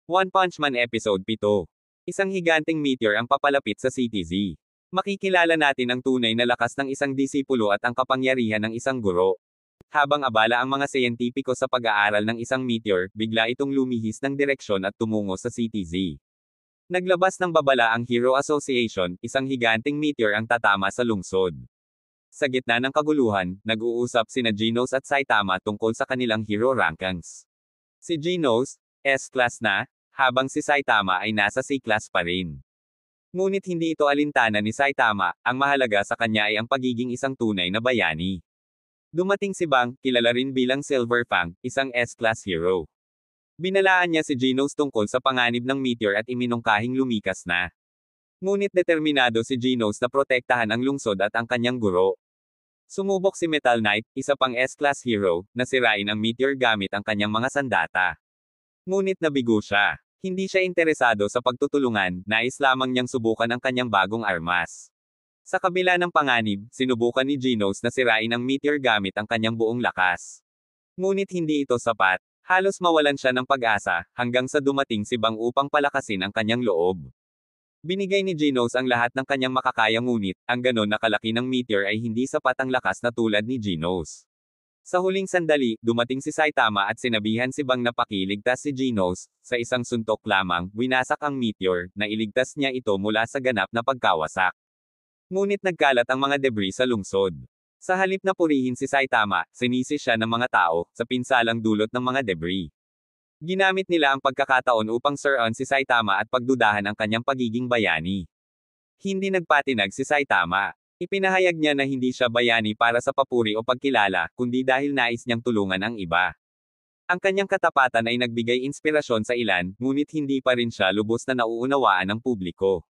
One Punch Man Episode 7. Isang higanteng meteor ang papalapit sa CTZ. Makikilala natin ang tunay na lakas ng isang disipulo at ang kapangyarihan ng isang guro. Habang abala ang mga siyentipiko sa pag-aaral ng isang meteor, bigla itong lumihis ng direksyon at tumungo sa CTZ. Naglabas ng babala ang Hero Association, isang higanteng meteor ang tatama sa lungsod. Sa gitna ng kaguluhan, nag-uusap sina Genos at Saitama tungkol sa kanilang hero rankings. Si Genos, S-class na, habang si Saitama ay nasa C-class pa rin. Ngunit hindi ito alintana ni Saitama, ang mahalaga sa kanya ay ang pagiging isang tunay na bayani. Dumating si Bang, kilala rin bilang Silver Fang, isang S-class hero. Binalaan niya si Genos tungkol sa panganib ng meteor at iminungkahing lumikas na. Ngunit determinado si Genos na protektahan ang lungsod at ang kanyang guro. Sumubok si Metal Knight, isa pang S-class hero, na sirain ang meteor gamit ang kanyang mga sandata. Ngunit nabigo siya. Hindi siya interesado sa pagtutulungan, nais lamang niyang subukan ang kanyang bagong armas. Sa kabila ng panganib, sinubukan ni Genos na sirain ang meteor gamit ang kanyang buong lakas. Ngunit hindi ito sapat. Halos mawalan siya ng pag-asa, hanggang sa dumating si Bang upang palakasin ang kanyang loob. Binigay ni Genos ang lahat ng kanyang makakaya ngunit, ang ganon na kalaki ng meteor ay hindi sapat ang lakas na tulad ni Genos. Sa huling sandali, dumating si Saitama at sinabihan si Bang na pakiligtas si Genos. Sa isang suntok lamang, winasak ang meteor, na iligtas niya ito mula sa ganap na pagkawasak. Ngunit nagkalat ang mga debris sa lungsod. Sa halip na purihin si Saitama, sinisi siya ng mga tao, sa pinsalang dulot ng mga debris. Ginamit nila ang pagkakataon upang suruan si Saitama at pagdudahan ang kanyang pagiging bayani. Hindi nagpatinag si Saitama. Ipinahayag niya na hindi siya bayani para sa papuri o pagkilala, kundi dahil nais niyang tulungan ang iba. Ang kanyang katapatan ay nagbigay inspirasyon sa ilan, ngunit hindi pa rin siya lubos na nauunawaan ng publiko.